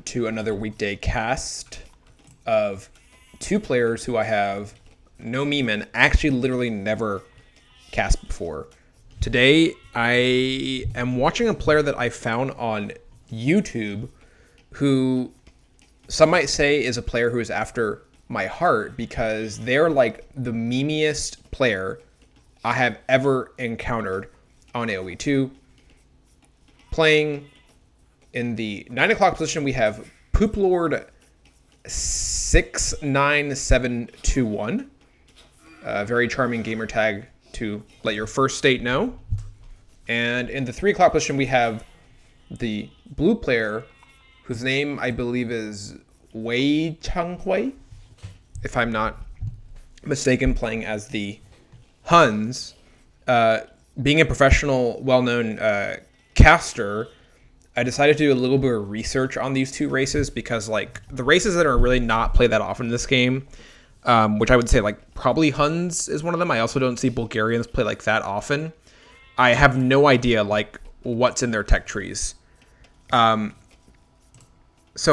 to another weekday cast of two players who I have no meme and actually literally never cast before. Today, I am watching a player that I found on YouTube who some might say is a player who is after my heart because they're like the memeiest player I have ever encountered on AoE2. Playing in the 9 o'clock position, we have pooplord69721. A very charming gamer tag to let your first state know. And in the 3 o'clock position, we have the blue player, whose name I believe is Wei Changhui, if I'm not mistaken, playing as the Huns. Being a professional, well-known caster, I decided to do a little bit of research on these two races because, like, the races that are really not played that often in this game, which I would say, like, probably Huns is one of them. I also don't see Bulgarians play like that often. I have no idea, like, what's in their tech trees. So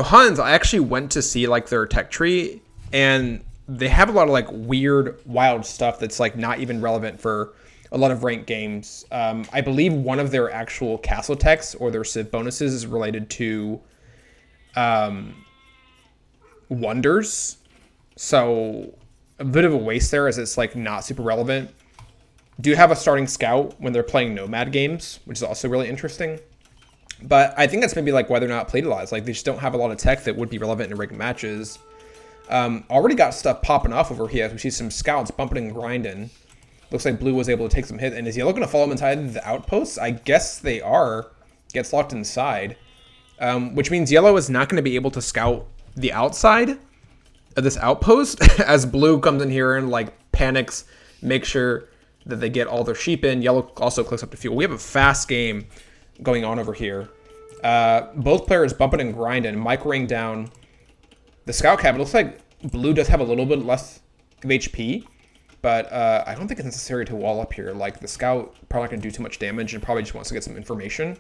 Huns, I actually went to see, like, their tech tree, and they have a lot of, like, weird, wild stuff that's, like, not even relevant for a lot of ranked games. I believe one of their actual castle techs or their civ bonuses is related to wonders. So a bit of a waste there as it's like not super relevant. Do have a starting scout when they're playing nomad games, which is also really interesting. But I think that's maybe like whether or not played a lot. It's like they just don't have a lot of tech that would be relevant in ranked matches. Already got stuff popping off over here. We see some scouts bumping and grinding. Looks like blue was able to take some hit. And is yellow going to follow him inside the outposts? I guess they are. Gets locked inside. Which means yellow is not going to be able to scout the outside of this outpost as blue comes in here and like panics, make sure that they get all their sheep in. Yellow also clicks up to fuel. We have a fast game going on over here. Both players bumping and grinding, microing down the scout cap. It looks like blue does have a little bit less of HP. But I don't think it's necessary to wall up here. Like, the scout probably not going to do too much damage and probably just wants to get some information.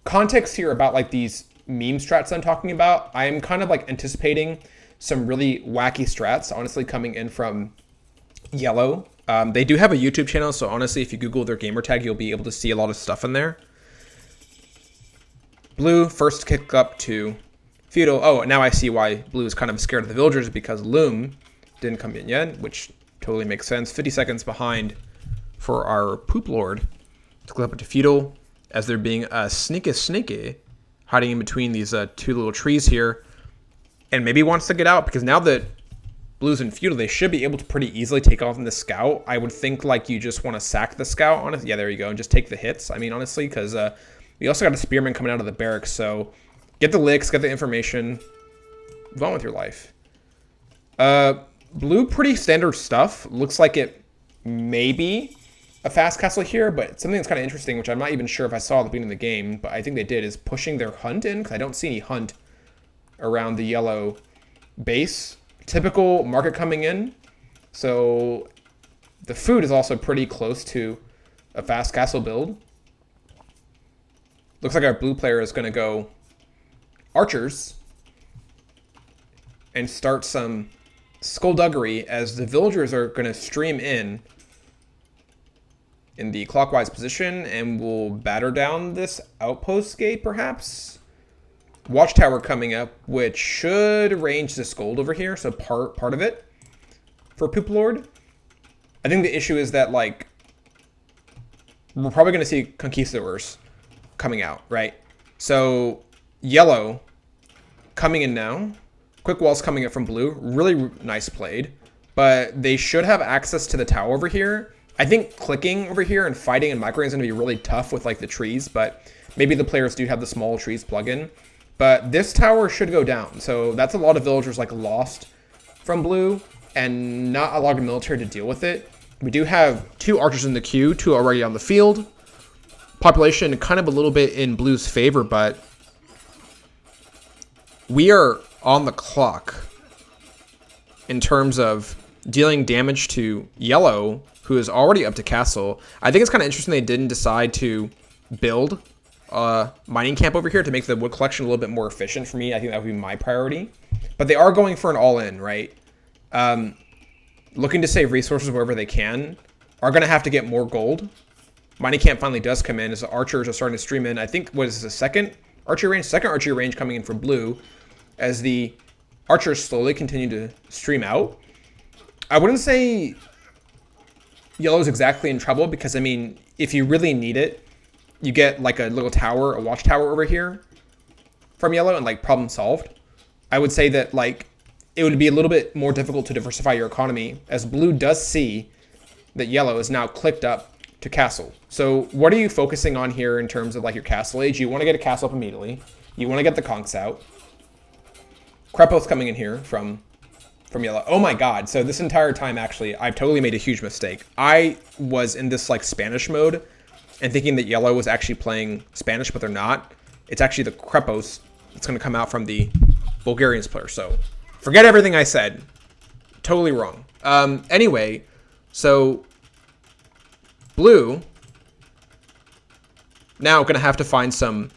Context here about, like, these meme strats I'm talking about. I am kind of, like, anticipating some really wacky strats, honestly, coming in from yellow. They do have a YouTube channel, so honestly, if you Google their gamer tag, you'll be able to see a lot of stuff in there. Blue, first kick up to feudal. Oh, now I see why blue is kind of scared of the villagers, because Loom didn't come in yet, which totally makes sense. 50 seconds behind for our Poop Lord to clip up to feudal as they're being sneaky, hiding in between these two little trees here. And maybe wants to get out because now that blue's in feudal, they should be able to pretty easily take off in the scout. I would think like you just want to sack the scout on it. Yeah, there you go. And just take the hits. I mean, honestly, because we also got a spearman coming out of the barracks. So get the licks, get the information. Move on with your life. Blue, pretty standard stuff. Looks like it may be a fast castle here, but something that's kind of interesting, which I'm not even sure if I saw at the beginning of the game, but I think they did, is pushing their hunt in, because I don't see any hunt around the yellow base. Typical market coming in. So the food is also pretty close to a fast castle build. Looks like our blue player is going to go archers and start some skullduggery as the villagers are going to stream in the clockwise position and will batter down this outpost gate, perhaps. Watchtower coming up, which should range this gold over here, so part of it for Poop Lord. I think the issue is that, like, we're probably going to see conquistadors coming out, right? So yellow coming in now. Quick walls coming up from blue. Really nice played. But they should have access to the tower over here. I think clicking over here and fighting and microing is going to be really tough with like the trees. But maybe the players do have the small trees plug in. But this tower should go down. So that's a lot of villagers like lost from blue. And not a lot of military to deal with it. We do have 2 archers in the queue. 2 already on the field. Population kind of a little bit in blue's favor. But we are on the clock in terms of dealing damage to yellow, who is already up to castle. I think it's kind of interesting they didn't decide to build mining camp over here to make the wood collection a little bit more efficient for me. I think that would be my priority. But they are going for an all-in, right? Looking to save resources wherever they can. Are going to have to get more gold. Mining camp finally does come in as the archers are starting to stream in. I think, what is this, a second archery range? Second archery range coming in for blue as the archers slowly continue to stream out. I wouldn't say yellow's exactly in trouble because, I mean, if you really need it, you get like a little tower, a watchtower over here from yellow and like problem solved. I would say that like it would be a little bit more difficult to diversify your economy as blue does see that yellow is now clicked up to castle. So what are you focusing on here in terms of like your castle age? You want to get a castle up immediately. You want to get the Konks out. Krepos coming in here from yellow. Oh my god. So this entire time actually I've totally made a huge mistake. I was in this like Spanish mode and thinking that yellow was actually playing Spanish, but they're not. It's actually the Krepos that's going to come out from the Bulgarians player. So forget everything I said. Totally wrong. Anyway, so blue now going to have to find some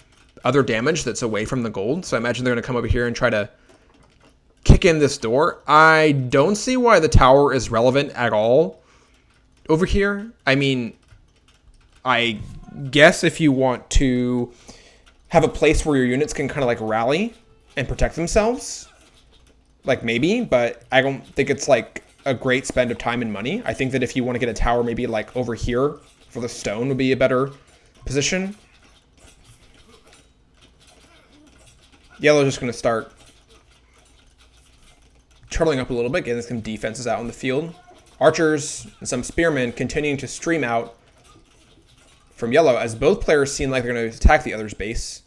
other damage that's away from the gold. So I imagine they're going to come over here and try to kick in this door. I don't see why the tower is relevant at all over here. I mean, I guess if you want to have a place where your units can kind of like rally and protect themselves, like maybe, but I don't think it's like a great spend of time and money. I think that if you want to get a tower maybe like over here for the stone would be a better position. Yellow's just going to start turtling up a little bit, getting some defenses out in the field. Archers and some spearmen continuing to stream out from yellow as both players seem like they're going to attack the other's base.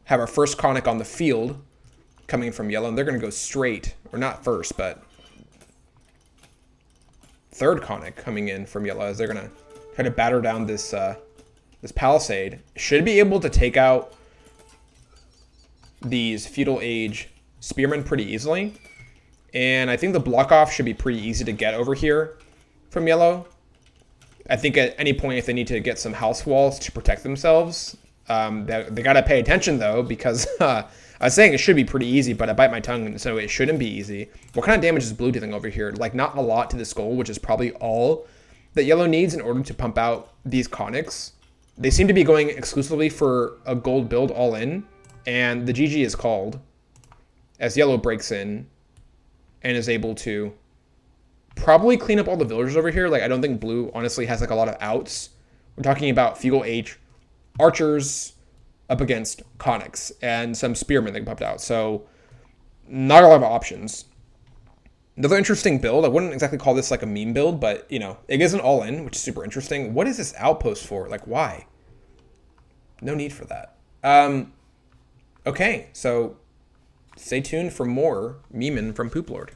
Have our first Konnik on the field coming from yellow, and they're going to go straight, or not first, but third Konnik coming in from yellow as they're going to try to batter down this this palisade. Should be able to take out these feudal age spearmen pretty easily. And I think the block off should be pretty easy to get over here from yellow. I think at any point if they need to get some house walls to protect themselves, they got to pay attention though, because I was saying it should be pretty easy, but I bite my tongue, so it shouldn't be easy. What kind of damage is blue dealing over here? Like not a lot to this goal, which is probably all that yellow needs in order to pump out these Konniks. They seem to be going exclusively for a gold build all in, and the GG is called as yellow breaks in and is able to probably clean up all the villagers over here. Like, I don't think blue honestly has like a lot of outs. We're talking about feudal age archers up against Konniks and some spearmen that popped out. So not a lot of options. Another interesting build. I wouldn't exactly call this like a meme build, but you know, it isn't all in, which is super interesting. What is this outpost for? Like, why? No need for that. Okay, so stay tuned for more memeing from Pooplord.